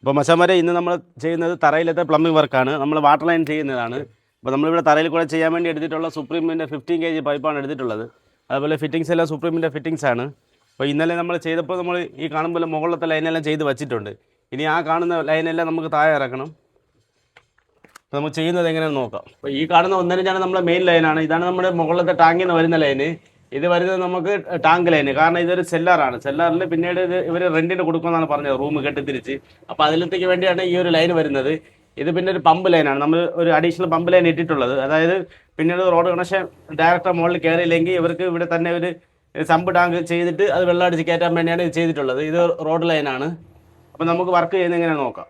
അപ്പോൾ മച്ചാന്മാരെ ഇന്ന് നമ്മൾ ചെയ്യുന്നത് തറയിലത്തെ പ്ലംബിംഗ് വർക്കാണ്. നമ്മൾ വാട്ടർ ലൈൻ ചെയ്യുന്നതാണ്. അപ്പോൾ നമ്മളിവിടെ തറയിൽ കൂടെ ചെയ്യാൻ വേണ്ടി എടുത്തിട്ടുള്ള സുപ്രീമിൻ്റെ 15 kg പൈപ്പാണ് എടുത്തിട്ടുള്ളത്. അതുപോലെ ഫിറ്റിങ്സ് എല്ലാം സുപ്രീമിൻ്റെ ഫിറ്റിങ്സ് ആണ്. അപ്പോൾ ഇന്നലെ നമ്മൾ ചെയ്തപ്പോൾ നമ്മൾ ഈ കാണുമ്പോൾ മുകളിലത്തെ ലൈനെല്ലാം ചെയ്ത് വച്ചിട്ടുണ്ട്. ഇനി ആ കാണുന്ന ലൈനെല്ലാം നമുക്ക് താഴെ ഇറക്കണം. അപ്പോൾ നമുക്ക് ചെയ്യുന്നത് എങ്ങനെയാണെന്ന് നോക്കാം. അപ്പോൾ ഈ കാണുന്ന 1.5 നമ്മുടെ മെയിൻ ലൈനാണ്. ഇതാണ് നമ്മുടെ മുകളിലത്തെ ടാങ്കിൽ നിന്ന് വരുന്ന ലൈന്. ഇത് വരുന്നത് നമുക്ക് ടാങ്ക് ലൈന്. കാരണം ഇതൊരു സെല്ലാറാണ്. സെല്ലാറിൽ പിന്നീട് ഇത് ഇവർ റെൻറ്റിന് കൊടുക്കുമെന്നാണ് പറഞ്ഞത്, റൂം കെട്ടിത്തിരിച്ച്. അപ്പോൾ അതിലത്തേക്ക് വേണ്ടിയാണ് ഈ ഒരു ലൈൻ വരുന്നത്. ഇത് പിന്നെ ഒരു പമ്പ് ലൈനാണ്. നമ്മൾ ഒരു അഡീഷണൽ പമ്പ് ലൈൻ ഇട്ടിട്ടുള്ളത്. അതായത് പിന്നീട് റോഡ് കണക്ഷൻ ഡയറക്റ്റ് മുകളിൽ കയറിയില്ലെങ്കിൽ ഇവർക്ക് ഇവിടെ തന്നെ ഒരു സമ്പ് ടാങ്ക് ചെയ്തിട്ട് അത് വെള്ളം അടിച്ച് കയറ്റാൻ വേണ്ടിയാണ് ഇത് ചെയ്തിട്ടുള്ളത്. ഇത് റോഡ് ലൈനാണ്. അപ്പോൾ നമുക്ക് വർക്ക് ചെയ്യുന്നത് എങ്ങനെയാണെന്ന് നോക്കാം.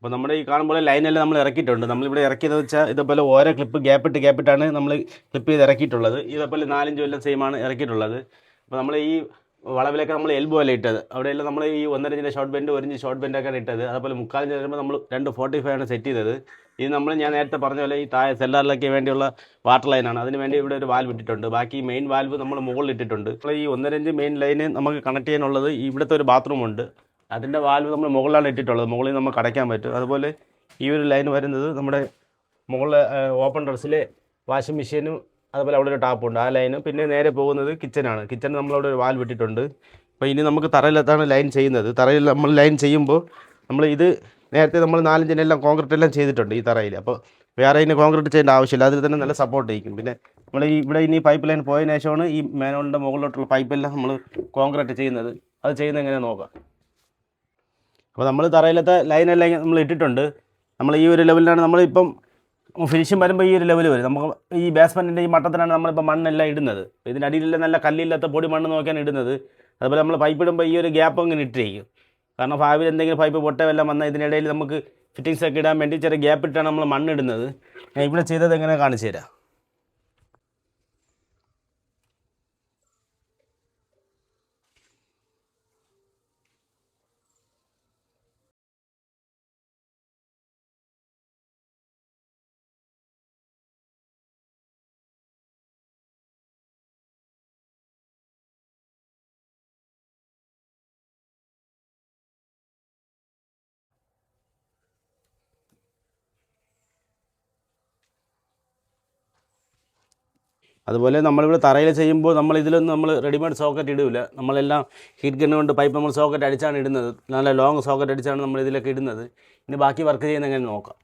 അപ്പോൾ നമ്മുടെ ഈ കാണുമ്പോൾ ലൈനെല്ലാം നമ്മൾ ഇറക്കിയിട്ടുണ്ട്. നമ്മളിവിടെ ഇറക്കിയത് വെച്ചാൽ ഇതേപോലെ ഓരോ ക്ലിപ്പ് ഗ്യാപ്പിട്ടാണ് നമ്മൾ ക്ലിപ്പ് ചെയ്ത് ഇറക്കിയിട്ടുള്ളത്. ഇതേപോലെ 4-5 എല്ലാം സെയിമാണ് ഇറക്കിയിട്ടുള്ളത്. അപ്പോൾ നമ്മൾ ഈ വളവിലേക്ക് നമ്മൾ എൽബോ അല്ല ഇട്ടത്. അവിടെയെല്ലാം നമ്മൾ ഈ 1.5 ഇഞ്ചിൻ്റെ ഷോർട്ട് ബെൻഡ്, 1 ഇഞ്ച് ഷോർട്ട് ബെൻഡൊക്കെയാണ് ഇട്ടത്. അതുപോലെ 3/4 ഇഞ്ച് വരുമ്പോൾ നമ്മൾ 2.45 ആണ് സെറ്റ് ചെയ്തത്. ഇത് ഞാൻ നേരത്തെ പറഞ്ഞ പോലെ ഈ താഴെ സെല്ലാറിലേക്ക് വേണ്ടിയുള്ള വാട്ടർ ലൈനാണ്. അതിന് വേണ്ടി ഇവിടെ ഒരു വാൽവ് ഇട്ടിട്ടുണ്ട്. ബാക്കി മെയിൻ വാൽവ് നമ്മൾ മുകളിൽ ഇട്ടിട്ടുണ്ട്. നമ്മൾ ഈ 1.5 ഇഞ്ച് മെയിൻ ലൈന് നമുക്ക് കണക്ട് ചെയ്യാനുള്ളത് ഇവിടുത്തെ ഒരു ബാത്റൂമുണ്ട്. അതിൻ്റെ വാൽവ് നമ്മൾ മുകളിലാണ് ഇട്ടിട്ടുള്ളത്. മുകളിൽ നമുക്ക് അടയ്ക്കാൻ പറ്റും. അതുപോലെ ഈ ഒരു ലൈൻ വരുന്നത് നമ്മുടെ മുകളിൽ ഓപ്പൺ ടെറസിലെ വാഷിംഗ് മെഷീനും അതുപോലെ അവിടെ ഒരു ടാപ്പുണ്ട്. ആ ലൈനും പിന്നെ നേരെ പോകുന്നത് കിച്ചനാണ്. കിച്ചൺ നമ്മളവിടെ ഒരു വാൽവ് ഇട്ടിട്ടുണ്ട്. അപ്പോൾ ഇനി നമുക്ക് തറയിലെത്താണ് ലൈൻ ചെയ്യുന്നത്. തറയിൽ നമ്മൾ ലൈൻ ചെയ്യുമ്പോൾ നമ്മൾ ഇത് നേരത്തെ നമ്മൾ 4 ഇഞ്ചിനെല്ലാം കോൺക്രീറ്റ് എല്ലാം ചെയ്തിട്ടുണ്ട് ഈ തറയിൽ. അപ്പോൾ വേറെ ഇതിന് കോൺക്രീറ്റ് ചെയ്യേണ്ട ആവശ്യമില്ല. അതിൽ തന്നെ നല്ല സപ്പോർട്ട് ചെയ്യും. പിന്നെ നമ്മൾ ഈ ഇവിടെ ഇനി പൈപ്പ് ലൈൻ പോയതിനു ശേഷമാണ് ഈ മേനോളിൻ്റെ മുകളിലോട്ടുള്ള പൈപ്പെല്ലാം നമ്മൾ കോൺക്രീറ്റ് ചെയ്യുന്നത്. അത് ചെയ്യുന്നത് എങ്ങനെയാണെന്ന് നോക്കാം. അപ്പോൾ നമ്മൾ തറയിലത്തെ ലൈനെല്ലാം നമ്മൾ ഇട്ടിട്ടുണ്ട്. നമ്മൾ ഈ ഒരു ലെവലിലാണ് നമ്മളിപ്പം ഫിനിഷിങ് വരുമ്പോൾ ഈ ഒരു ലെവൽ വരും. നമുക്ക് ഈ ബേസ്മെൻറ്റിൻ്റെ ഈ മട്ടത്തിനാണ് നമ്മളിപ്പോൾ മണ്ണെല്ലാം ഇടുന്നത്. ഇതിനടിയിലെല്ലാം നല്ല കല്ലില്ലാത്ത പൊടി മണ്ണ് നോക്കിയാണ് ഇടുന്നത്. അതുപോലെ നമ്മൾ പൈപ്പ് ഇടുമ്പോൾ ഈ ഒരു ഗ്യാപ്പ് അങ്ങനെ ഇട്ടിരിക്കും. കാരണം ഭാവിയിൽ എന്തെങ്കിലും പൈപ്പ് പൊട്ടവെല്ലാം വന്നാൽ ഇതിനിടയിൽ നമുക്ക് ഫിറ്റിങ്സ് ഒക്കെ ഇടാൻ വേണ്ടി ചെറിയ ഗ്യാപ്പ് ഇട്ടാണ് നമ്മൾ മണ്ണ് ഇടുന്നത്. ഞാൻ ഇവിടെ ചെയ്തത് എങ്ങനെ കാണിച്ചു തരാം. അതുപോലെ നമ്മളിവിടെ തറയിൽ ചെയ്യുമ്പോൾ നമ്മൾ ഇതിലൊന്നും നമ്മൾ റെഡിമെയ്ഡ് സോക്കറ്റ് ഇടില്ല. നമ്മളെല്ലാം ഹീറ്റ് ഗണ്ണ് കൊണ്ട് പൈപ്പ് നമ്മൾ സോക്കറ്റ് അടിച്ചാണ് ഇടുന്നത്. നല്ല ലോങ് സോക്കറ്റ് അടിച്ചാണ് നമ്മൾ ഇതിലൊക്കെ ഇടുന്നത്. ഇനി ബാക്കി വർക്ക് ചെയ്യുന്നത് എങ്ങനെ നോക്കാം.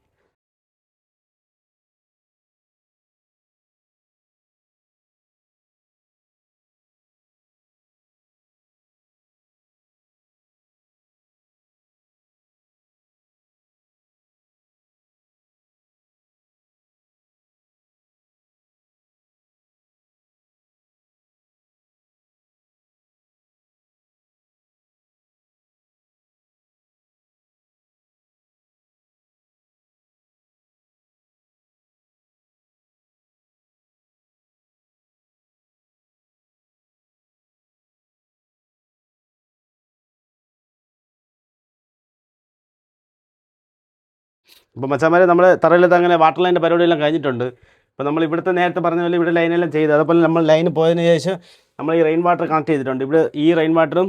ഇപ്പോൾ മച്ചാന്മാരെ നമ്മുടെ തറയിലത്ത് അങ്ങനെ വാട്ടർ ലൈൻ്റെ പരിപാടിയെല്ലാം കഴിഞ്ഞിട്ടുണ്ട്. ഇപ്പോൾ നമ്മൾ ഇവിടുത്തെ നേരത്തെ പറഞ്ഞ പോലെ ഇവിടെ ലൈനെല്ലാം ചെയ്ത്, അതുപോലെ നമ്മൾ ലൈന് പോയതിന് ശേഷം നമ്മൾ ഈ റെയിൻ വാട്ടർ കണക്ട് ചെയ്തിട്ടുണ്ട്. ഇവിടെ ഈ റെയിൻ വാട്ടറും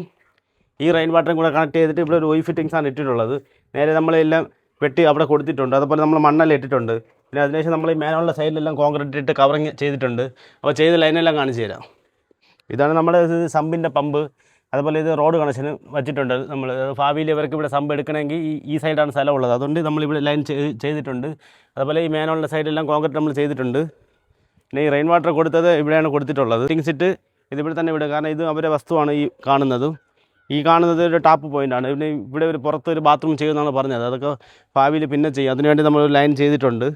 കൂടെ കണക്ട് ചെയ്തിട്ട് ഇവിടെ ഒരു ഒയ് ഫിറ്റിങ്സാണ് ഇട്ടിട്ടുള്ളത്. നേരെ നമ്മളെല്ലാം വെട്ടി അവിടെ കൊടുത്തിട്ടുണ്ട്. അതുപോലെ നമ്മൾ മണ്ണെല്ലാം ഇട്ടിട്ടുണ്ട്. പിന്നെ അതിനുശേഷം നമ്മൾ ഈ മേലുള്ള സൈഡിലെല്ലാം കോൺക്രീറ്റ് ഇട്ട് കവറിങ് ചെയ്തിട്ടുണ്ട്. അപ്പോൾ ചെയ്ത ലൈനെല്ലാം കാണിച്ചു തരാം. ഇതാണ് നമ്മുടെ സമ്പിൻ്റെ പമ്പ്. അതുപോലെ ഇത് റോഡ് കണക്ഷന് വെച്ചിട്ടുണ്ട്. നമ്മൾ ഭാവിയിൽ ഇവർക്ക് ഇവിടെ സമ്പ് എടുക്കണമെങ്കിൽ ഈ സൈഡാണ് സ്ഥലമുള്ളത്. അതുകൊണ്ട് നമ്മളിവിടെ ലൈൻ ചെയ്തിട്ടുണ്ട്. അതുപോലെ ഈ മേനുള്ള സൈഡെല്ലാം കോൺക്രീറ്റ് നമ്മൾ ചെയ്തിട്ടുണ്ട്. പിന്നെ ഈ റെയിൻ വാട്ടർ കൊടുത്തത് ഇവിടെയാണ് കൊടുത്തിട്ടുള്ളത്. തിങ്സ് ഇട്ട് ഇതിവിടെ തന്നെ വിടുക. കാരണം ഇത് അവരുടെ വസ്തുവാണ് ഈ കാണുന്നത്. ഈ കാണുന്നത് ഒരു ടാപ്പ് പോയിൻ്റാണ്. പിന്നെ ഇവിടെ ഒരു പുറത്തൊരു ബാത്റൂം ചെയ്യുമെന്നാണ് പറഞ്ഞത്. അതൊക്കെ ഭാവിയിൽ പിന്നെ ചെയ്യും. അതിനുവേണ്ടി നമ്മൾ ലൈൻ ചെയ്തിട്ടുണ്ട്.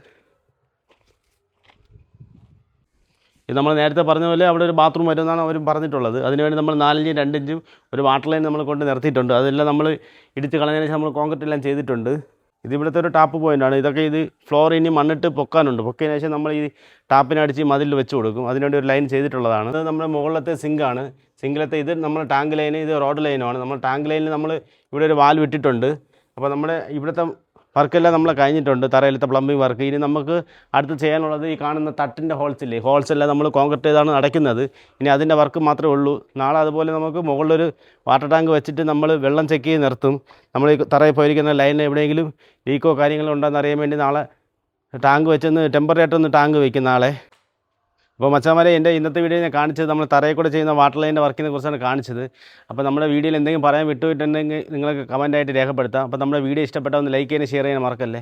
ഇത് നമ്മൾ നേരത്തെ പറഞ്ഞ പോലെ അവിടെ ഒരു ബാത്റൂം വരുമെന്നാണ് അവർ പറഞ്ഞിട്ടുള്ളത്. അതിനുവേണ്ടി നമ്മൾ 4 ഇഞ്ചും 2 ഇഞ്ചും ഒരു വാട്ടർ ലൈൻ നമ്മൾ കൊണ്ട് നിർത്തിയിട്ടുണ്ട്. അതെല്ലാം നമ്മൾ ഇടിച്ച് കളഞ്ഞതിന് ശേഷം നമ്മൾ കോൺക്രീറ്റ് എല്ലാം ചെയ്തിട്ടുണ്ട്. ഇതിവിടുത്തെ ഒരു ടാപ്പ് പോയിൻ്റാണ്. ഇതൊക്കെ ഇത് ഫ്ലോർ ഇനി മണ്ണിട്ട് പൊക്കാനുണ്ട്. പൊക്കിയതിന് ശേഷം നമ്മൾ ഈ ടാപ്പിനടിച്ച് മതിൽ വെച്ച് കൊടുക്കും. അതിനുവേണ്ടി ഒരു ലൈൻ ചെയ്തിട്ടുള്ളതാണ്. അത് നമ്മുടെ മുകളിലത്തെ സിങ്കാണ്. സിങ്കിലത്തെ ഇത് നമ്മൾ ടാങ്ക് ലൈൻ, ഇത് റോഡ് ലൈനുമാണ്. നമ്മൾ ടാങ്ക് ലൈനിൽ നമ്മൾ ഇവിടെ ഒരു വാൽവ് ഇട്ടിട്ടുണ്ട്. അപ്പോൾ നമ്മുടെ ഇവിടുത്തെ വർക്കെല്ലാം നമ്മൾ കഴിഞ്ഞിട്ടുണ്ട്. തറയിലത്തെ പ്ലംബിംഗ് വർക്ക്. ഇനി നമുക്ക് അടുത്ത് ചെയ്യാനുള്ളത് ഈ കാണുന്ന തട്ടിൻ്റെ ഹോൾസെല്ലാം നമ്മൾ കോൺക്രീറ്റ് ചെയ്താണ് അടയ്ക്കുന്നത്. ഇനി അതിൻ്റെ വർക്ക് മാത്രമേ ഉള്ളൂ. നാളെ അതുപോലെ നമുക്ക് മുകളിലൊരു വാട്ടർ ടാങ്ക് വെച്ചിട്ട് നമ്മൾ വെള്ളം ചെക്ക് ചെയ്ത് നിർത്തും. നമ്മൾ ഈ തറയിൽ പോയിരിക്കുന്ന ലൈനിൽ എവിടെയെങ്കിലും ലീക്കോ കാര്യങ്ങളോ ഉണ്ടോയെന്ന് അറിയാൻ വേണ്ടി നാളെ ടാങ്ക് വെച്ചൊന്ന് ടെമ്പററി ആയിട്ടൊന്ന് ടാങ്ക് വയ്ക്കും നാളെ. അപ്പോൾ മച്ചാന്മാരെ, എൻ്റെ ഇന്നത്തെ വീഡിയോ ഞാൻ കാണിച്ചത് നമ്മൾ തറയിൽ കൂടെ ചെയ്യുന്ന വാട്ടർ ലൈനിൻ്റെ വർക്കിനെ കുറിച്ചാണ് കാണിച്ചത്. അപ്പോൾ നമ്മുടെ വീഡിയോയിൽ എന്തെങ്കിലും പറയാൻ വിട്ടുപോയിട്ടുണ്ടെങ്കിൽ നിങ്ങൾക്ക് കമൻറ്റായിട്ട് രേഖപ്പെടുത്താം. അപ്പോൾ നമ്മുടെ വീഡിയോ ഇഷ്ടപ്പെട്ടാൽ ഒന്ന് ലൈക്ക് ചെയ്യാനും ഷെയർ ചെയ്യാനും മറക്കല്ലേ.